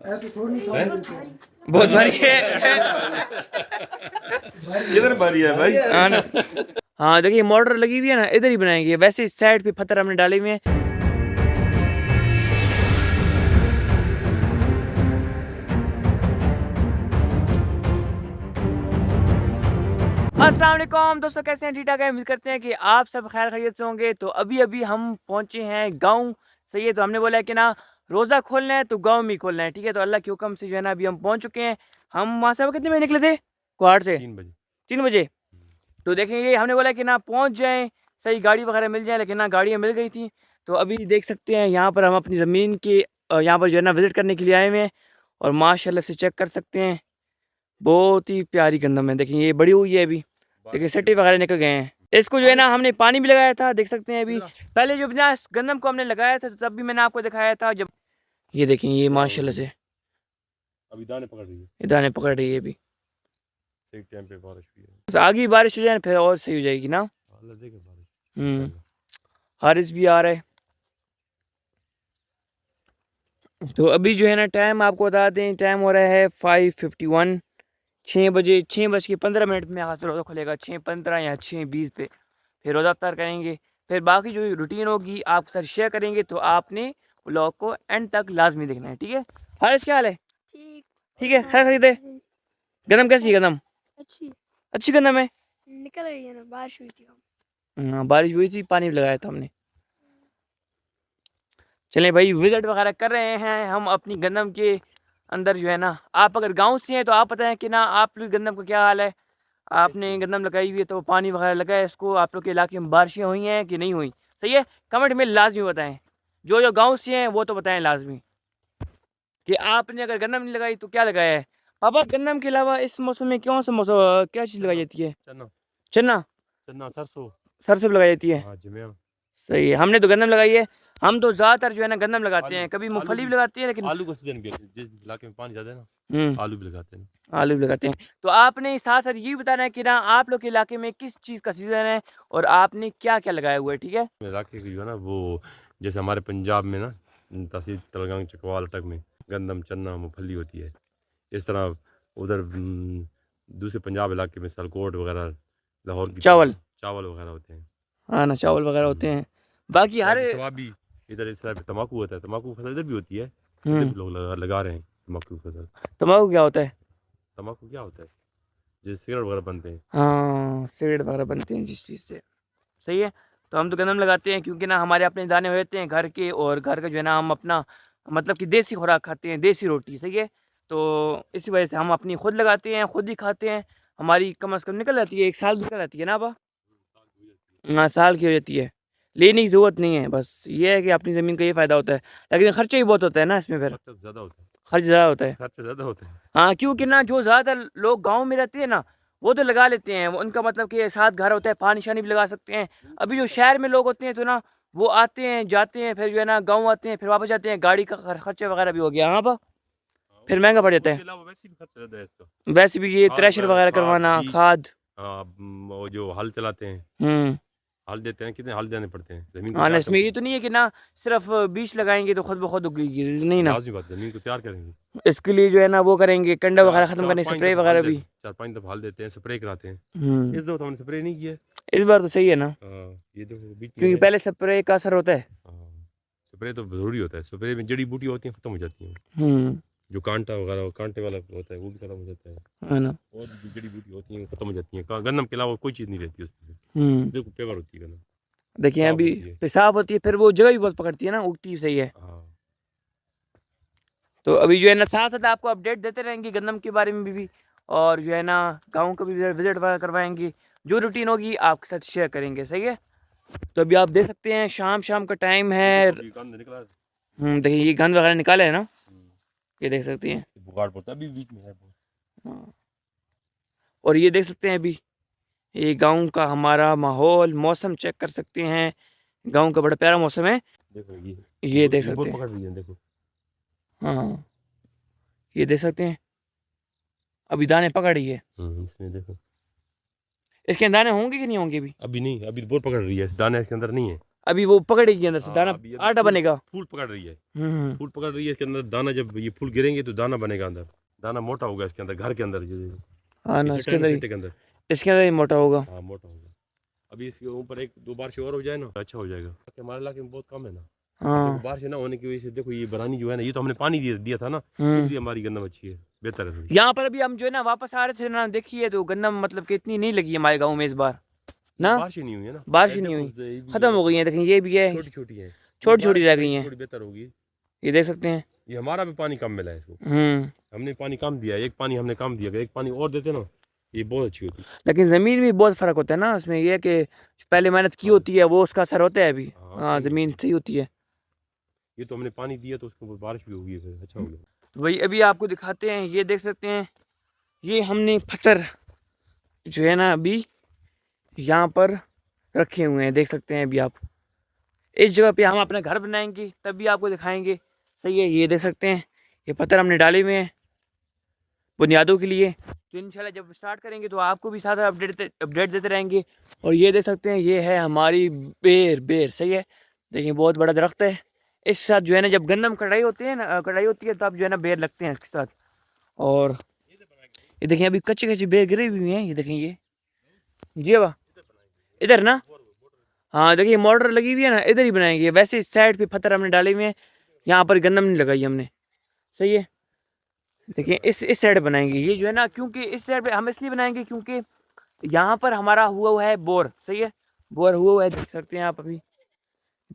ऐसे थोड़ी बहुत भारी है। किधर भारी है भाई? हाँ ना। हाँ देखिए मोटर लगी हुई है ना, इधर ही बनाएंगे। वैसे इस साइड पे पत्थर हमने डाले हुए हैं। अस्सलाम वालेकुम दोस्तों, कैसे हैं? ठीक ठाक है। उम्मीद करते हैं कि आप सब खैर खैरियत से होंगे। तो अभी अभी हम पहुंचे हैं गांव। सही है, तो हमने बोला है कि ना रोज़ा खोलना है तो गांव में ही खोलना है। ठीक है, तो अल्लाह के हुक्म से जो है ना अभी हम पहुंच चुके हैं। हम वहाँ से कितने बजे निकले थे? कुहाड़ से 3 बजे। 3 बजे। तो देखेंगे, हमने बोला कि ना पहुंच जाएं, सही गाड़ी वगैरह मिल जाए, लेकिन ना गाड़ियाँ मिल गई थी। तो अभी देख सकते हैं यहाँ पर हम अपनी ज़मीन के यहाँ पर जो है ना विज़िट करने के लिए आए हुए हैं। और माशाल्लाह से चेक कर सकते हैं, बहुत ही प्यारी गंदम है। देखिए ये बड़ी हुई है अभी। देखिए सट्टे वगैरह निकल गए हैं। इसको जो है ना हमने पानी भी लगाया था, देख सकते हैं अभी। पहले जो बिना गंदम को हमने लगाया था तब भी मैंने आपको दिखाया था। जब ये देखें, ये माशाल्लाह से अभी दाने पकड़ रही है, ये दाने पकड़ रही है अभी। सही टाइम पे बारिश हुई है। बस आगे ही बारिश हो जाए फिर और सही हो जाएगी ना। अल्लाह देखे बारिश। हारिस भी आ रहा है। तो अभी जो है ना टाइम आपको बता दें, टाइम हो रहा है 5:51। 6 बजे, 6:15 में यहाँ से रोज़ा खुलेगा। 6:15 या 6:20 पे फिर रोज़ा अफ्तार करेंगे। फिर बाकी जो रूटीन होगी आपके साथ शेयर करेंगे। तो आपने व्लॉग को एंड तक लाजमी देखना है, ठीक है? हारिस क्या हाल है? ठीक। ठीक है, खैर खरीदे। गंदम कैसी है? गंदम अच्छी अच्छी गंदम है। निकल रही है ना, बारिश हुई थी। हाँ बारिश हुई थी, पानी भी लगाया था हमने। चलें भाई, विजिट वगैरह कर रहे हैं हम अपनी गंदम के अंदर जो है ना। आप अगर गांव से हैं तो आप पता है कि ना आप लोग गंदम का क्या हाल है। आपने गंदम लगाई हुई है तो पानी वगैरह लगा है इसको। आप लोग के इलाके में बारिशें हुई हैं कि नहीं हुई? सही है, कमेंट में लाजमी बताएं। जो जो गांव से हैं वो तो बताएं लाजमी कि आपने अगर गंदम नहीं लगाई तो क्या लगाया है। पापा गंदम के अलावा इस मौसम में कौन सा मौसम क्या चीज़ लगाई जाती है? चना, चना, चना, सरसों। सरसों भी लगाई जाती है। हाँ जिमें सही है, हमने तो गंदम लगाई है। हम तो ज़्यादातर जो है ना गंदम लगाते आलू, हैं, कभी आलू मूंगफली भी, भी लगाते हैं लेकिन। आलू का सीजन भी है। जिस इलाके में पानी ज्यादा है ना, हम्म, आलू भी लगाते हैं। आलू भी लगाते हैं। तो आपने साथ साथ ये भी बताना है कि ना आप लोग के इलाके में किस चीज़ का सीज़न है और आपने क्या क्या लगाया हुआ है, ठीक है? इलाके की जो है ना वो, जैसे हमारे पंजाब में ना तहसील तलगांग चकवाल तक में गंदम, चना, मूंगफली होती है। इस तरह उधर दूसरे पंजाब इलाके में सलकोट वगैरह, लाहौर की तरफ चावल, ना चावल वगैरह होते हैं। हाँ ना, चावल वगैरह होते हैं। बाकी हर बाकी सवा भी इधर इस तरह पे तम्बाकू होता है। तम्बाकू की फसल इधर भी होती है। इधर हम्म, भी लोग लगा रहे हैं तम्बाकू की फसल। तम्बाकू क्या होता है? तम्बाकू क्या होता है? जैसे सिगरेट वगैरह बनते हैं। हाँ सिगरेट वगैरह बनते हैं जिस चीज़ से। सही है। तो हम तो गंदम लगाते हैं क्योंकि ना हमारे अपने दाने हो जाते हैं घर के। और घर का जो है ना हम अपना मतलब कि देसी खुराक खाते हैं, देसी रोटी। सही है, तो इसी वजह से हम अपनी खुद लगाते हैं, खुद ही खाते हैं। हमारी कम से कम निकल जाती है, 1 साल निकल जाती है ना आपा? हाँ साल की हो जाती है, लेने की ज़रूरत नहीं है। बस ये है कि अपनी ज़मीन का ये फ़ायदा होता है, लेकिन खर्चा ही बहुत होता है ना इसमें फिर। खर्चा ज़्यादा होता है। खर्च ज़्यादा होता है। खर्चा ज़्यादा होता है। हाँ क्योंकि ना जो ज़्यादातर लोग गाँव में रहते हैं ना वो तो लगा लेते हैं। वो उनका मतलब कि साथ घर होता है, पानी शानी भी लगा सकते हैं। अभी जो शहर में लोग होते हैं तो ना वो आते हैं जाते हैं, फिर जो है ना गाँव आते हैं, फिर वापस जाते हैं। गाड़ी का खर्चा वगैरह भी हो गया। हाँ बा, हाँ, फिर महंगा पड़ जाता उसके है। अलावा वैसे भी खर्चा ज़्यादा है इसका। वैसे भी ये खाद थ्रेशर वगैरह, वगैरह खाद, करवाना, बीज। खाद। वो जो हल चलाते हैं, हम्म। हल देते हैं, कितने हल देने पड़ते हैं ज़मीन को हाँ ना, तैयार इसमें करने ये के तो नहीं है कि ना सिर्फ बीज लगाएंगे तो खुद ब खुद उगेगी नहीं लिए। ना। लाजमी बात, ज़मीन को तैयार करेंगे। इसके लिए जो है ना वो करेंगे कंडा वगैरह ख़त्म करने, स्प्रे वगैरह भी। 4-5 दफ़ा हल देते हैं, स्प्रे कराते हैं। हम्म, इस दफ़ा तो हमने स्प्रे नहीं किया है। इस बार तो सही है ना, हाँ, ये देखो बीच में क्योंकि है। पहले स्प्रे का असर होता है। हाँ, स्प्रे तो ज़रूरी होता है। स्प्रे में जड़ी बूटी होती हैं, ख़त्म हो जाती हैं। हम्म, जो कांटा वगैरह, कांटे वाला होता है वो भी ख़त्म हो जाता है। है ना। और भी जड़ी बूटी होती हैं ख़त्म हो जाती हैं। गंदम के अलावा कोई चीज़ नहीं रहती उसमें। हम्म, बिल्कुल प्योर होती है गंदम, देखिए साफ़ अभी होती है। पेशाब होती है, फिर वो जगह भी बहुत पकड़ती है ना, उगती सही है। हाँ, तो अभी जो है ना साथ साथ आपको अपडेट देते रहेंगे गंदम के बारे में भी। और जो है ना गाँव का भी विजिट वगैरह करवाएंगे। जो रूटीन होगी आपके साथ शेयर करेंगे। सही है, तो अभी आप देख सकते हैं शाम शाम का टाइम ये है। देखो अभी गंद निकला है। देखिए ये गंद वगैरह निकाले है ना, हम्म, ये देख सकते हैं। बुगाड़ पड़ता है, अभी बीच में है बहुत। हाँ, और ये देख सकते हैं अभी ये गाँव का हमारा माहौल, मौसम चेक कर सकते हैं। गाँव का बड़ा प्यारा मौसम है, देखो ये देख ये सकते बहुत हैं। पकड़ रही है, देखो। हाँ ये देख सकते हैं, अभी दाने पकड़ रही है। इसमें देखो। इसके दाने होंगे कि नहीं होंगे अभी? अभी नहीं, अभी तो बहुत पकड़ रही है, दाना इसके अंदर नहीं है। अभी वो पकड़ेगी अंदर से दाना, अभी आटा फूल बनेगा। फूल पकड़ रही है, हम्म। फूल पकड़ रही है। इसके अंदर दाना, जब ये फूल गिरेंगे तो दाना बनेगा अंदर, दाना मोटा होगा इसके अंदर, घर के अंदर हाँ ना, सिटे है ना, सिटे के अंदर। इसके अंदर ही मोटा होगा। हाँ मोटा होगा। अभी इसके ऊपर एक दो बारिश और हो जाए ना तो अच्छा हो जाएगा। हमारे इलाके में बहुत कम है ना, देखो हाँ। बारिश ना होने की वजह से, देखो ये बरानी जो है ना, ये तो हमने पानी दिया था ना, इसलिए हमारी गन्ना अच्छी है, बेहतर है थोड़ी। यहाँ पर अभी हम जो है ना वापस आ रहे थे ना, देखिए तो गन्ना मतलब कि इतनी नहीं लगी हमारे गाँव में इस बार ना, बारिश ही नहीं हुई है ना, बारिश ही नहीं हुई, खत्म हो गई है। देखिए ये भी है, छोटी छोटी है, छोटी छोटी रह गई थोड़ी हैं, थोड़ी बेहतर होगी। ये देख सकते हैं। ये हमारा भी पानी कम मिला है इसको, हम्म। हमने पानी कम दिया है, एक पानी हमने कम दिया, अगर एक पानी और देते ना ये बहुत अच्छी होती। लेकिन ज़मीन में बहुत फ़र्क होता है ना, उसमें ये है कि पहले मेहनत की हाँ होती है वो उसका असर होता है अभी। हाँ, हाँ, सही ज़मीन होती है। सही होती है। ये तो हमने पानी दिया तो उसके ऊपर बारिश भी होगी, फिर अच्छा हो गया। तो भाई अभी आपको दिखाते हैं, ये देख सकते हैं, ये हमने पत्थर जो है ना अभी यहाँ पर रखे हुए हैं, देख सकते हैं अभी आप। इस जगह पे हम अपना घर बनाएंगे तब भी आपको दिखाएंगे, सही है। ये देख सकते हैं, ये पत्थर हमने डाले हुए हैं बुनियादों के लिए। तो इंशाल्लाह जब स्टार्ट करेंगे तो आपको भी साथ अपडेट देते रहेंगे। और ये देख सकते हैं, ये है हमारी बेर, सही है। देखिए बहुत बड़ा दरख्त है। इस साथ जो है ना, जब गंदम कटाई होती है ना, कटाई होती है तब जो है ना बेर लगते हैं इसके साथ। और ये देखिए अभी कच्चे कच्चे बेर गिरे हुए हैं, ये देखें ये जी अब इधर ना। हाँ देखिए मोटर लगी हुई है ना, इधर ही बनाएंगे। वैसे इस साइड पे पत्थर हमने डाले हुए हैं, यहाँ पर गंदम नहीं लगाई हमने, सही है। देखिए इस साइड बनाएंगे ये जो है ना, क्योंकि इस साइड पे हम इसलिए बनाएंगे क्योंकि यहाँ पर हमारा हुआ है बोर, सही है। बोर हुआ है, देख सकते हैं आप अभी।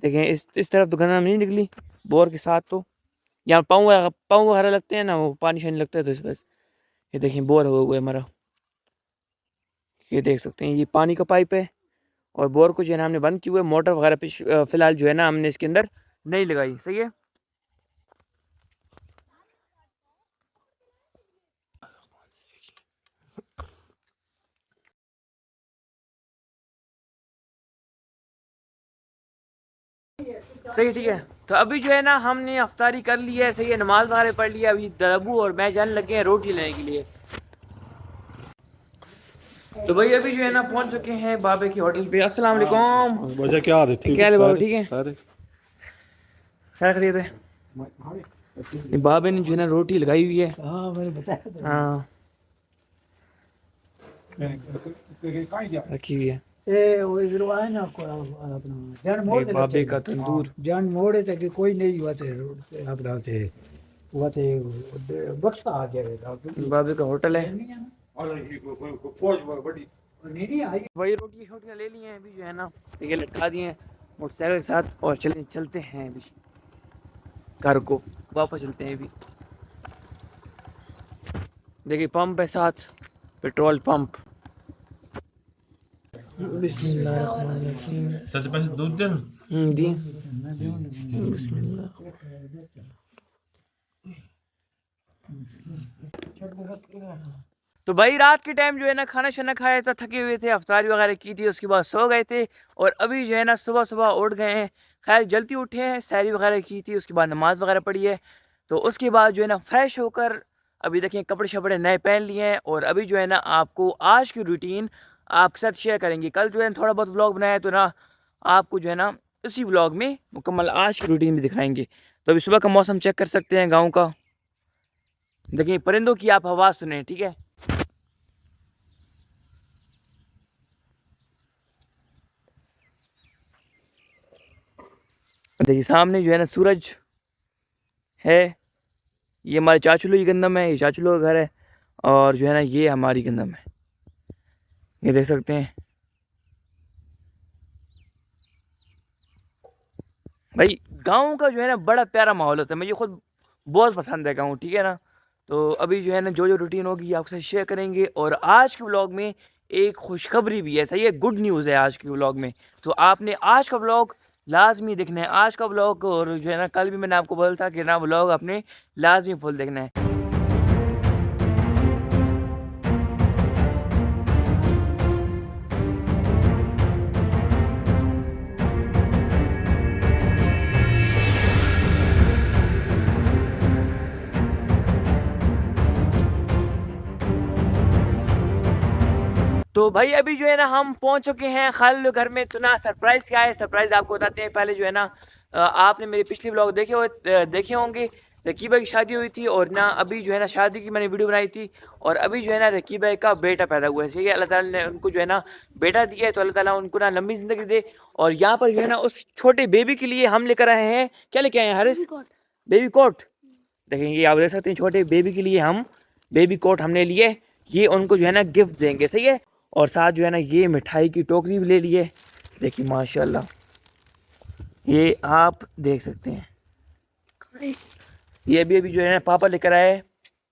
देखें इस तरफ तो गंदम नहीं निकली बोर के साथ। तो यहाँ पाँव वगैरह लगते हैं ना, वो पानी शानी लगता है तो इस वजह से। ये देखें बोर हुआ है हमारा, ये देख सकते हैं, ये पानी का पाइप है। और बोर को जो है ना हमने बंद किया हुआ है। मोटर वगैरह पे फिलहाल जो है ना हमने इसके अंदर नहीं लगाई, सही है। सही, ठीक है। तो अभी जो है ना हमने अफ्तारी कर ली है, सही है, नमाज वगैरह पढ़ लिया। अभी दबू और मैं जाने लगे हैं रोटी लेने के लिए। तो भाई अभी जो है ना पहुंच चुके हैं बाबे की होटल पे। अस्सलाम वालेकुम। वजह क्या आ रही थी? क्या हाल है बाबा, ठीक है? क्या खरीद है? ये बाबे ने जो है ना रोटी लगाई हुई है। हाँ मैंने बताया हाँ रखी हुई है। ए वो इधर आए ना अपना जान मोड़ ये बाबे का तंदूर। जान मोड़े तक कोई नहीं हुआ थे रोड पे अपना थे हुआ थे बक्सा आ गया था बाबे का होटल है। नहीं आई वही रोटी छोटियाँ ले ली हैं अभी जो है ना, तो ये लटका दिए हैं मोटरसाइकिल के साथ। और चलते हैं अभी घर को, वापस चलते हैं अभी। देखिए पंप है साथ, पेट्रोल पंप। बिस्मिल्लाहिर्रहमानिर्रहीम। चाचा पैसे दूध दे ना। दिए। बिस्मिल्लाह। तो भाई रात के टाइम जो है ना खाना शाना खाया था, थके हुए थे, अफ्तारी वगैरह की थी, उसके बाद सो गए थे। और अभी जो है ना सुबह सुबह उठ गए हैं। खैर जल्दी उठे हैं, सैरी वगैरह की थी, उसके बाद नमाज़ वगैरह पढ़ी है। तो उसके बाद जो है ना फ्रेश होकर अभी देखें कपड़े शपड़े नए पहन लिए हैं। और अभी जो है ना आपको आज की रूटीन आपके साथ शेयर करेंगे। कल जो है ना थोड़ा बहुत व्लॉग बनाया तो ना आपको जो है ना उसी व्लॉग में मुकम्मल आज की रूटीन भी दिखाएंगे। तो अभी सुबह का मौसम चेक कर सकते हैं गाँव का। देखिए परिंदों की आप आवाज़ सुने, ठीक है। देखिए सामने जो है ना सूरज है। ये हमारे चाचू की गंदम है, ये चाचू का घर है। और जो है ना ये हमारी गंदम है, ये देख सकते हैं भाई। गांव का जो है ना बड़ा प्यारा माहौल होता है, मुझे खुद बहुत पसंद है गांव, ठीक है ना। तो अभी जो है ना जो रूटीन होगी आपसे शेयर करेंगे। और आज के व्लॉग में एक खुशखबरी भी है, सही है, गुड न्यूज़ है आज के व्लॉग में। तो आपने आज का व्लॉग लाजमी देखना है, आज का व्लॉग। और जो है ना कल भी मैंने आपको बोला था कि ना व्लॉग आपने लाजमी फुल देखना है। तो भाई अभी जो है ना हम पहुंच चुके हैं खालिद घर में। तो ना सरप्राइज़ क्या है, सरप्राइज़ आपको बताते हैं। पहले जो है ना आपने मेरे पिछले ब्लॉग देखे होंगे। रकीबा की शादी हुई थी और ना अभी जो है ना शादी की मैंने वीडियो बनाई थी। और अभी जो है ना रकीबा का बेटा पैदा हुआ है। ठीक है, अल्लाह ताला ने उनको जो है ना बेटा दिया है, तो अल्लाह ताला उनको ना लंबी ज़िंदगी दे। और यहाँ पर जो है ना उस छोटे बेबी के लिए हम लेकर आए हैं, क्या लेके आए हैं हारिस? Baby coat. देखेंगे, आप देख सकते हैं छोटे बेबी के लिए हम बेबी कोट हमने लिए। ये उनको जो है ना गिफ्ट देंगे, सही है। और साथ जो है ना ये मिठाई की टोकरी भी ले लिए। देखिए माशाल्लाह, ये आप देख सकते हैं। ये अभी अभी जो है ना पापा लेकर आए।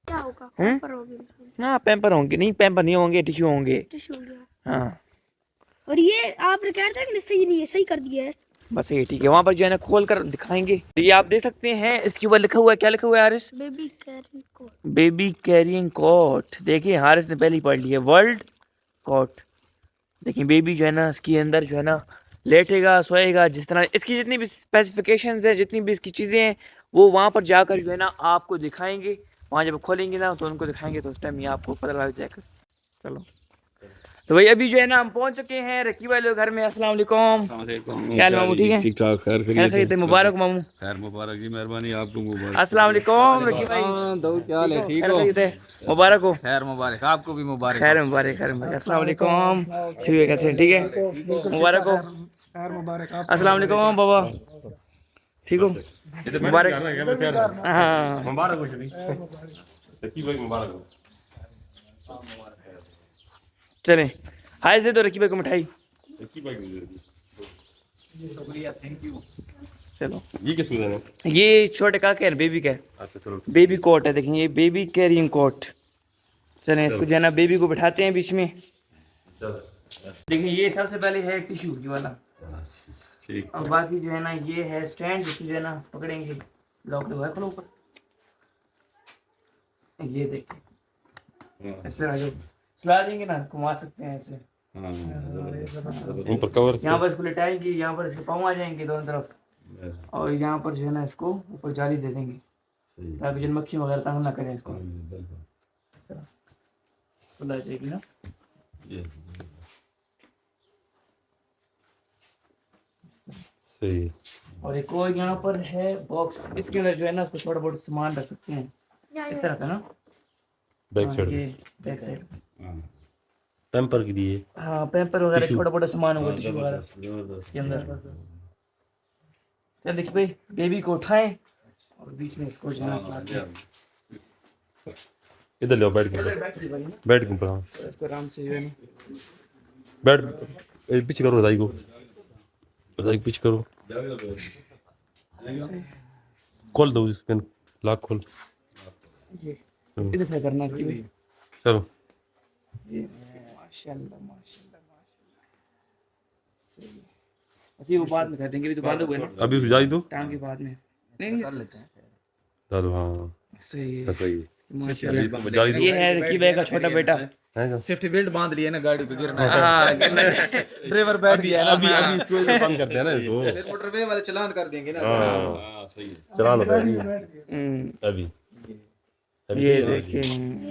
क्या होगा? हैं? पेपर होगी, ना पैम्पर होंगे, नहीं पैम्पर नहीं होंगे, टिश्यू होंगे। टिश्यू हो गया। हाँ और ये आपने कहा था कि सही नहीं है, सही कर दिया है। बस ये ठीक है। वहाँ पर जो है ना खोल कर दिखाएंगे। तो ये आप देख सकते हैं, इसके ऊपर लिखा हुआ है, क्या लिखा हुआ है Haris? Baby carrying coat. Baby carrying coat. देखिए हारिस ने पहले ही पढ़ लिया, वर्ल्ड कोट। देखिए बेबी जो है ना इसके अंदर जो है ना लेटेगा, सोएगा, जिस तरह इसकी जितनी भी स्पेसिफिकेशंस हैं, जितनी भी इसकी चीज़ें हैं, वो वहाँ पर जाकर जो है ना आपको दिखाएंगे। वहाँ जब खोलेंगे ना तो उनको दिखाएंगे, तो उस टाइम ये आपको पता लग जाएगा। चलो तो भाई अभी जो है ना हम पहुँच चुके हैं रकीबा लोग घर में। अस्सलाम वालेकुम। क्या हाल मामू, ठीक है? ठीक ठाक, खैर खैर खैरियत है, मुबारक मामू। खैर मुबारक जी, मेहरबानी, आप लोगों को मुबारक। अस्सलाम वालेकुम रकीब भाई। दो क्या हाल है? ठीक खैर हो? खैरियत है, मुबारक हो। खैर मुबारक, आपको भी मुबारक। खैर मुबारक, खैर मुबारक। अस्सलाम वालेकुम। ठीक है, कैसे हैं? ठीक है, मुबारक हो। अस्सलाम वालेकुम बाबा, ठीक हो? मुबारक। हाँ मुबारक हो शरीफ, रकीब भाई मुबारक हो। चलें, हाय से तो रकीब भाई को मिठाई। रकीब भाई चलो, ये किस में है? ये छोटे काके हैं, बेबी का है। अच्छा चलो, बेबी कोट है, देखें ये बेबी कैरिंग कोट। चलें इसको जो है ना बेबी को बिठाते हैं बीच में। चलो देखिए ये सबसे पहले है टिश्यू ये वाला, ठीक। और बाकी जो है ना ये है स्टैंड, जिससे जो है ना पकड़ेंगे। लॉक लगा है, खोलो ऊपर। ये देखिए इस तरह जो सुला देंगे ना, घुमा सकते हैं ऐसे। इन पर कवर से यहाँ पर इसको लिटाएंगे, यहाँ पर इसके पाँव आ जाएंगे दोनों तरफ, और यहाँ पर जो है ना इसको ऊपर जाली दे देंगे, ताकि जिन मक्खी वगैरह तंग ना करें इसको। खुला जाएगी ना। सही। और एक और यहाँ पर है बॉक्स, इसके अंदर जो है ना कुछ थोड़ा बहुत सामान रख सकते हैं, इस तरह का ना। बैक हाँ, साइड ये बैक साइड। पैम्पर के लिए। हाँ पैम्पर वगैरह टिश्यू। छोटा मोटा सामान होगा, टिश्यू वगैरह इसके अंदर। चल देखिए भाई, बेबी को उठाएं और बीच में इसको जो है ना सुलाते हैं। इधर ले बैठ के, बैठ के भाई ना, बैठ के ऊपर। हाँ इसको आराम से जो है ना। बैठ, पीछे करो रजाई को, रजाई को पीछे करो, खोल दो इसके लॉक खोल। ये इधर से करना कि भाई। चलो ये माशाल्लाह माशाल्लाह माशाल्लाह, सही है। बस ये वो बाद में कर देंगे, अभी तो बांधोगे ना अभी जाई दो टांग के बाद में। नहीं कर लेते हैं, डालो। हाँ सही है सही है। माशाल्लाह। इसको जाई दो। ये है रकीब भाई का छोटा बेटा। है ना? सेफ्टी बेल्ट बांध लिया ना, गाड़ी पे गिरना है। हाँ ड्राइवर बैठ गया ना। अभी अभी इसको इधर बंद करते हैं ना इसको। फिर मोटरवे वाले चलान कर देंगे ना। हाँ सही है। चला लो अभी हम्म, अभी ये देखिए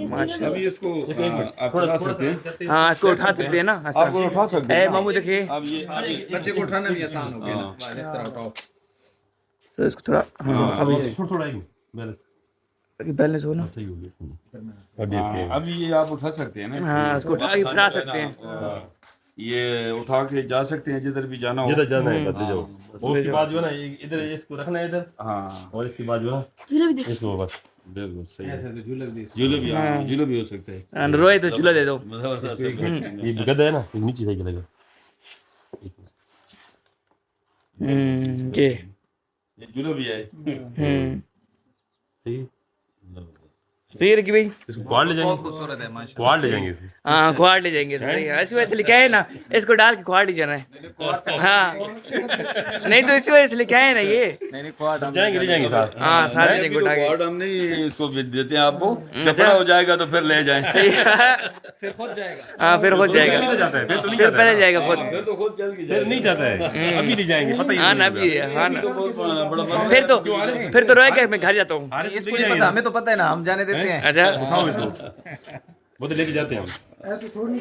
माशाल्लाह। अभी इसको आप चला सकते हैं। हाँ इसको उठा सकते हैं ना, आपको उठा सकते ए हैं। मामू देखिए, अब ये बच्चे को उठाना भी आसान हो गया ना, इस तरह उठाओ। तो इसको थोड़ा हाँ अभी थोड़ा थोड़ा ही बैलेंस बैलेंस हो ना। सही हो गया। अभी इसके अभी ये आप उठा सकते हैं ना। हाँ इसको उठा के फिरा सकते हैं। ये उठा के जा सकते हैं जिधर भी जाना हो। जिधर जाना है करते जाओ। और उसके बाद जो है ना इधर इसको रखना है इधर, हाँ और इसके बाद जो है झूला भी देख। इसको बस बिल्कुल सही है। झूले भी, हाँ झूले भी हो सकते हैं। हाँ, रोए तो चूल्हा दे दो। ये गद्दा है ना, ये नीचे सही चलेगा। ये ये झूले भी है। सही सही है कि भाई। इसको क्वाड ले जाएंगे, खूबसूरत है माशाल्लाह। क्वाड ले जाएंगे इसको। हाँ क्वाड ले जाएंगे, सही है। इसी वजह से लिखा है ना, इसको डाल के क्वाड ही जाना है। हाँ नहीं तो इसी वजह से लिखा है ना ये। नहीं क्वाड हम जाएंगे ले जाएंगे साथ। हाँ सारे जाएंगे उठा के। क्वाड हम नहीं इसको भी देते हैं आपको, कपड़ा हो जाएगा तो फिर ले जाएं। फिर खुद जाएगा। हाँ फिर खुद जाएगा, नहीं जाता है फिर, तो नहीं फिर जाता पहले है, जाएगा खुद। फिर तो खुद चल के फिर नहीं जाता है। अभी ले जाएंगे, पता ही हाँ ना नहीं अभी, हाँ ना तो बहुत बड़ा मसला फिर तो रोए के मैं घर जाता हूँ। है। इसको नहीं पता, हमें तो पता है ना, हम जाने देते हैं। अच्छा उठाओ इसको, वो तो लेके जाते हैं हम। ऐसे थोड़ी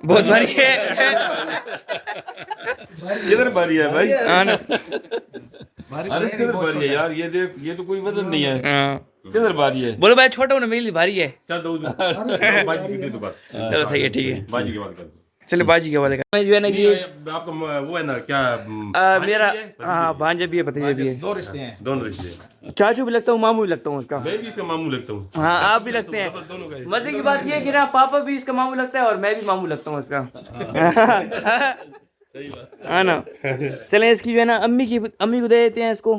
बहुत भारी है। किधर भारी है भाई? हाँ ना। अरे किधर भारी है यार? ये देख, ये तो कोई वजन नहीं है। हाँ। किधर भारी है? बोलो भाई छोटा होना मेरे लिए भारी है। चल दो बाजी की दे दो बस। चलो सही है, ठीक है। बाजी के बाद कर दो। चलो बाजी के वाले का मैं जो है ना ये आपका वो है ना क्या मेरा हाँ भांजा भी है, भतीजा भी है, दोनों रिश्ते। चाचू भी लगता हूँ, मामू भी लगता हूँ उसका। मैं भी इसका मामू लगता हूँ। हाँ आप भी लगते हैं। दोनों का मजे की बात ये है कि ना पापा भी इसका मामू लगता है और मैं भी मामू लगता हूँ उसका। हाँ ना। चलें इसकी जो है ना अम्मी को दे देते हैं इसको।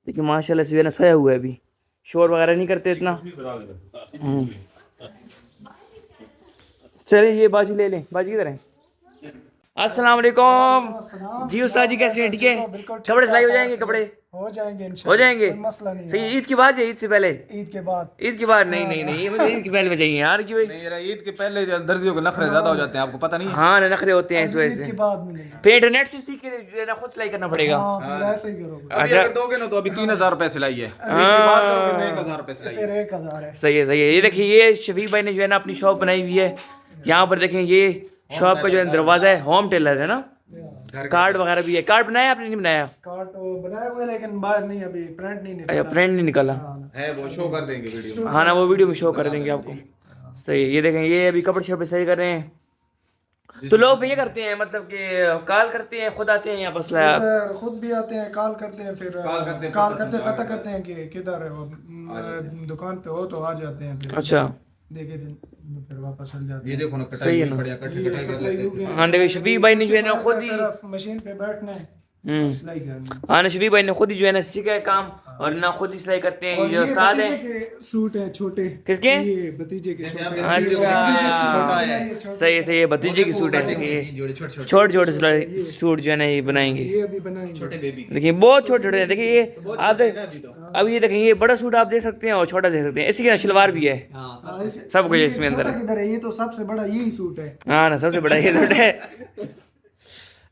देखिए माशाल्लाह से जो है ना सोया हुआ है, अभी शोर वगैरह नहीं करते इतना। चलिए ये बाजी ले लें। बाजी किधर है? अस्सलाम वालेकुम जी। उस्ताद जी कैसे हैं? ठीक है। कपड़े सिलाई हो जाएंगे? कपड़े हो जाएंगे हो जाएंगे। कोई मसला नहीं सही। ईद के बाद या ईद से पहले? ईद के बाद। ईद के बाद? नहीं नहीं नहीं, मुझे ईद के पहले में चाहिए यार कि भाई। ईद के पहले दर्जियों के नखरे ज्यादा हो जाते हैं, आपको पता नहीं है? हाँ नखरे होते हैं इस वजह ईद से। के बाद मिलेगा। फिर इंटरनेट से सीख के जो है ना खुद सिलाई करना पड़ेगा। हाँ फिर ऐसे ही करोगे। अभी अगर दोगे ना तो अभी 3000 रुपए सिलाई है, अभी ईद के बाद करोगे तो 1000 रुपए सिलाई फिर है। 1000 है। सही है सही है। ये देखिए ये शफीक भाई ने जो है ना अपनी शॉप बनाई हुई है। यहाँ पर देखें ये शॉप का जो है दरवाजा है, होम टेलर है ना। कार्ड वगैरह भी है। कार्ड बनाया आपने? नहीं बनाया? कार्ड तो बनाए हुए लेकिन बाहर नहीं, अभी प्रिंट नहीं निकला। अच्छा प्रिंट नहीं निकाला है वो शो कर देंगे वीडियो में। हाँ ना, वो वीडियो में शो कर देंगे आपको। सही है। ये देखें ये अभी कपड़े शपड़े सही कर रहे हैं। तो लोग ये करते हैं मतलब कि कॉल करते हैं, खुद आते हैं यहाँ बस फिर खुद भी आते हैं, कॉल करते हैं, फिर कॉल करते हैं, पता करते हैं कि किधर है वो, दुकान पे हो तो आ जाते हैं। फिर अच्छा देखे फिर वापस चल जाते ये हैं। देखो ना, सही कटाई है ना। बढ़िया कटाई कर लेते हैं। हाँ देखिए शफीक भाई ने जो है ना खुद ही सिर्फ मशीन पे बैठना है, सिलाई करनी है। हाँ ना, शफीक भाई ने खुद ही जो है ना सीखा है काम और ना खुद ही सिलाई करते हैं। और ये उस्ताद है। भतीजे के सूट है छोटे। किसके? ये भतीजे के सूट है। अच्छा सही है सही है। भतीजे की सूट है। देखिए जोड़े छोटे छोटे छोटे छोटे सिलाई सूट जो है ना ये बनाएंगे। ये अभी बनाएंगे। छोटे बेबी देखिए बहुत छोटे छोटे हैं। देखिए ये आप अब ये देखें ये बड़ा सूट आप देख सकते हैं और छोटा देख सकते हैं। इसी का शलवार भी है, सब कुछ इसमें अंदर है। किधर है? ये तो सबसे बड़ा यही सूट है। हाँ ना सबसे बड़ा ये सूट है।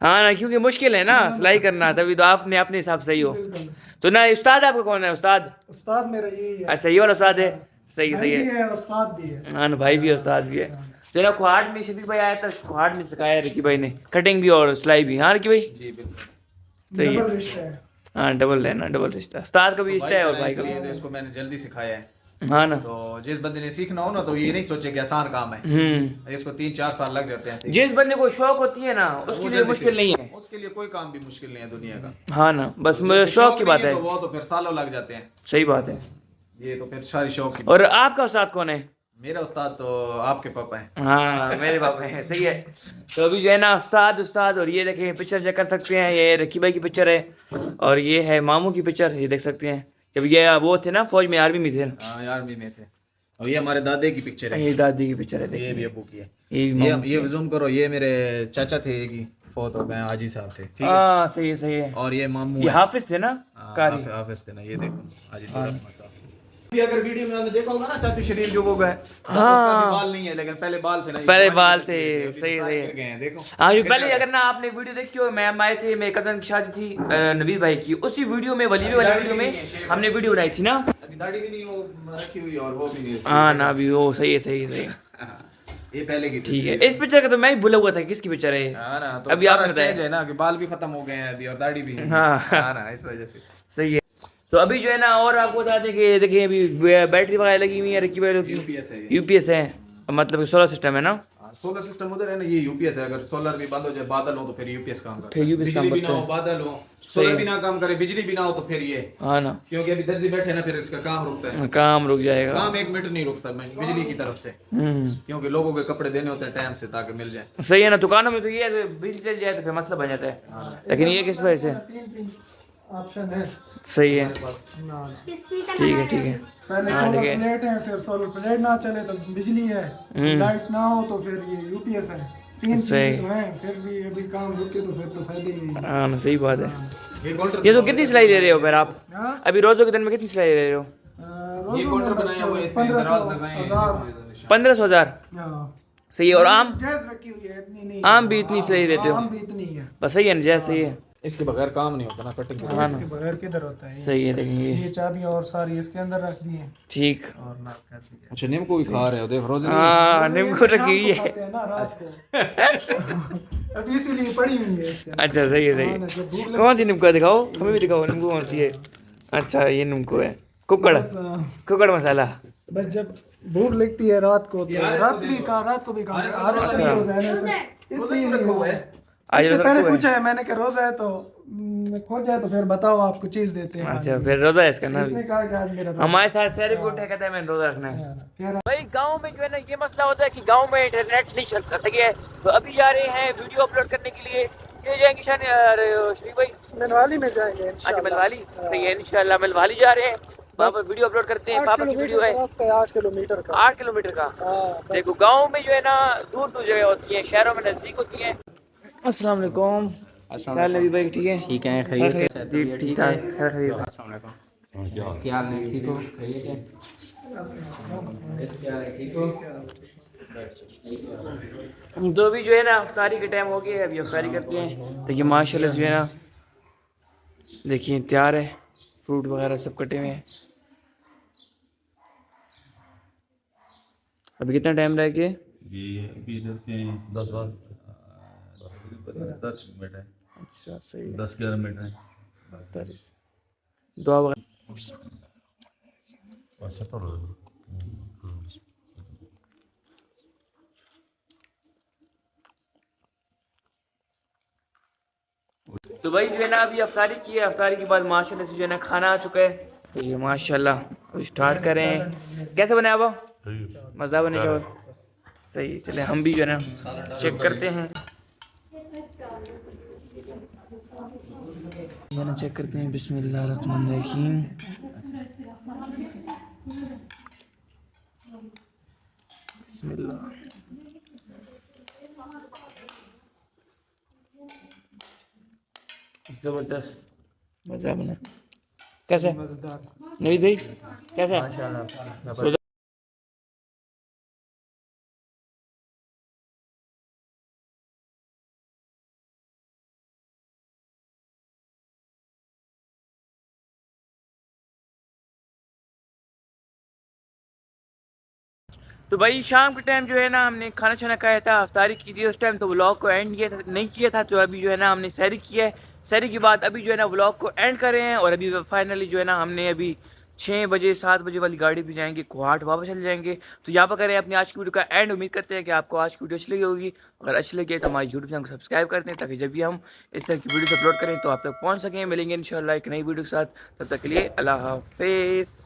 हाँ ना, क्योंकि मुश्किल है ना सिलाई करना, तभी तो आपने अपने हिसाब से ही हो। तो ना उस्ताद आपका कौन है? उस्ताद? उस्ताद मेरा यही है। अच्छा ये वाला उस्ताद है। सही भाई सही भी है। है, उस्ताद भी है। हाँ ना भाई भी है, उस्ताद भी है। जो ना कुहाट में शफीक भाई आया था, कुहाट में सिखाया है रिकी भाई ने कटिंग भी और सिलाई भी। हाँ रिकी भाई जी बिल्कुल सही डबल है। रिश्ता है। हाँ डबल है ना, डबल रिश्ता। उस्ताद का भी रिश्ता है और भाई का भी। इसलिए तो इसको मैंने जल्दी सिखाया है। हाँ ना। तो जिस बंदे ने सीखना हो ना तो ये नहीं सोचे कि आसान काम है, इसको 3-4 साल लग जाते हैं सीखने। जिस बंदे को शौक होती है ना उसके लिए जल्दी मुश्किल सीख- नहीं है। उसके लिए कोई काम भी मुश्किल नहीं है दुनिया का। हाँ ना, बस जिसको मुझे शौक की नहीं बात है। तो वो तो फिर सालों लग जाते हैं। सही बात है। ये तो फिर सारी शौक की। और आपका उस्ताद कौन है? मेरा उस्ताद तो आपके पापा है। हाँ मेरे पापा हैं। सही है। तो अभी जो है ना उस्ताद उस्ताद और ये देखें पिक्चर चेक कर सकते हैं। ये रकी भाई की पिक्चर है और ये है मामू की पिक्चर, ये देख सकते हैं। जब ये वो थे ना फौज में, आर्मी में थे। हाँ यार भी में थे। और ये हमारे दादे की पिक्चर है, ये दादी की पिक्चर है। ये देखिए भी अबू की है। ये भी मामू। ये जूम करो, ये मेरे चाचा थे, एक ही फौत हो गए, हाजी साहब थे, ठीक है। हाँ सही है सही है। और ये मामू ये है। हाफिज थे ना हाँ, कारी। हाफिज थे ना, ये देखो हाजी रहमत साहब। अभी अगर वीडियो में आपने देखा होगा ना चाचू शरीफ जो हो गए, उसका भी बाल नहीं है लेकिन पहले बाल थे ना, ये पहले जवानी बाल की थे। तस्वीर है, अभी सही तो सही सारे गिर गए हैं, देखो। हाँ ये पहले अगर ना आपने वीडियो देखी हो, मैम आए थे, मेरे कजन की शादी थी नवीद भाई की, उसी वीडियो में वलीमे वाली वीडियो में हमने वीडियो बनाई थी ना। अभी दाढ़ी भी नहीं वो रखी हुई और वो भी नहीं है। हाँ ना अभी वो सही है सही है सही है। ये पहले की ठीक है। इस पिक्चर का तो मैं ही भूला हुआ था किसकी पिक्चर है ये। हाँ ना, तो अभी सारा आपने बताया। चेंज है ना कि बाल भी खत्म हो गए हैं अभी और दाढ़ी भी नहीं। हाँ। हाँ ना, इस वजह से सही है। तो अभी जो है ना और आपको बता दें कि देखिए अभी बैटरी वगैरह लगी हुई है रखी भाई की। यूपीएस है ये। यूपीएस है मतलब सोलर सिस्टम है ना। सोलर सिस्टम उधर है ना, ये यूपीएस है। अगर सोलर भी बंद हो जाए, बादल हो तो फिर यूपीएस काम करता फिर है। UPS बिजली काम भी ना करता हो, है। बादल हो, सोलर भी ना काम करे, बिजली भी ना हो तो फिर ये, हाँ ना क्योंकि अभी दर्जी बैठे ना, फिर इसका काम रुकता है। काम रुक जाएगा। काम 1 मिनट नहीं रुकता बिजली की तरफ से, क्योंकि लोगों के कपड़े देने होते हैं टाइम से ताकि मिल जाए। सही है ना। दुकानों में तो ये है बिजली चल जाए तो फिर मसला बन जाता है, लेकिन ये किस वजह से 3 ऑप्शन है। सही है। ना, ठीक है ठीक है। पहले हाँ, सोलर ठीक है। प्लेट है, फिर सोलर प्लेट ना चले तो बिजली है, लाइट ना हो तो फिर ये यूपीएस है। 3 सही। चीजें तो हैं, फिर भी अभी काम रुके तो फिर तो फायदे ही नहीं। हाँ ना सही बात है। ये काउंटर ये तो कितनी सिलाई ले रहे हो फिर आप हाँ? अभी रोजों के दिन में कितनी सिलाई ले रहे हो? ये रोजों काउंटर में बनाया हुआ है, बस इसमें दराज 1500 लगाए हैं। 1000। 1500-1000 हाँ। सही है। और आम जैस रखी हुई है, इतनी नहीं। आम भी इतनी सिलाई देते हो? आम भी इतनी है। बस सही है ना जैसे सही है। इसके बगैर काम नहीं होता ना कटिंग हाँ ना, बगैर किधर होता है सही है। देखेंगे ये चाबी और सारी इसके अंदर रख दी है ठीक। और लॉक कर दिया। अच्छा नींबू भी खा रहे हो देख रोज हाँ नींबू रखी हुई है। खाते हैं ना रात को अब इसीलिए पड़ी हुई है इसके अंदर। अच्छा सही है सही हाँ, जब भूख है। कौन सी नींबू है दिखाओ, हमें भी दिखाओ नींबू कौन सी है। अच्छा ये नींबू है, कुकड़ कुकड़ मसाला। बस जब भूख लगती है रात को तो रात को भी काम इसलिए रखा हुआ है। आज इससे रोजा पहले रखा है। पूछा है मैंने कि रोजा है तो खो जाए तो फिर बताओ आपको चीज देते हैं। अच्छा फिर रोजा है इसका ना। इसने कहा कि आज मेरा रोजा हमारे साथ शहर भी उठा कहता है मैंने रोजा रखना है। है। कह रहा भाई गांव में जो है ना ये मसला होता है कि गांव में इंटरनेट नहीं चल सके है, तो अभी जा रहे हैं वीडियो अपलोड करने के लिए। ये जाएंगे श्री भाई मनवाली में जाएंगे अच्छा मलवाली, सही है इंशाल्लाह मलवाली जा रहे हैं, वहाँ पर वीडियो अपलोड करते हैं। पापा की वीडियो है 8 किलोमीटर का। 8 किलोमीटर का। देखो गांव में जो है ना दूर दूर जगह होती है, शहरों में नजदीक होती है। अस्सलाम वालेकुम, क्या हाल है भाई? ठीक है ठीक है, खैरियत ठीक ठाक, खैर खैरियत। अस्सलाम वालेकुम, क्या हाल है? ठीक हो? खैरियत है? ठीक हो? तो अभी जो है ना अफ्तारी का टाइम हो गया है, अभी अफ्तारी करते हैं। देखिए माशाल्लाह जो है ना देखिए तैयार है, फ्रूट वगैरह सब कटे हुए हैं। अभी कितना टाइम रह गया? ये अभी रहते हैं 10 मिनट है, अच्छा सही है। 10-11 मिनट है। दुआ वगैरह तो भाई जो है ना अभी अफ्तारी की है, अफ्तारी के बाद माशाल्लाह से जो है ना खाना आ चुका है। तो ये माशाल्लाह अभी स्टार्ट करें। कैसे बने आप? मज़ा बने चावल? सही, चले हम भी जो है ना चेक करते हैं, चेक करते हैं। बिस्मिल्लाहिर्रहमानिर्रहीम। बिस्मिल्लाह। जबरदस्त मज़ा बना। कैसे नवीद भाई कैसे? माशाल्लाह। तो भाई शाम के टाइम जो है ना हमने खाना छाना खाया था, अफ्तारी की थी उस टाइम, तो व्लॉग को एंड किया था नहीं किया था। तो अभी जो है ना हमने सहरी किया है, सहरी के बाद अभी जो है ना व्लॉग को एंड कर रहे हैं। और अभी फाइनली जो है ना हमने अभी 6 बजे 7 बजे वाली गाड़ी पे जाएंगे, कोहाट वापस चले जाएंगे। तो यहाँ पर करें अपनी आज की वीडियो का एंड। उम्मीद करते हैं कि आपको आज की वीडियो अच्छी लगी होगी। अगर अच्छी लगी है तो हमारे यूट्यूब चैनल को सब्सक्राइब करते हैं, ताकि जब भी हम इस तरह की वीडियो अपलोड करें तो आप तक पहुँच सकें। मिलेंगे इंशाल्लाह एक नई वीडियो के साथ, तब तक के लिए अल्लाह हाफिज़।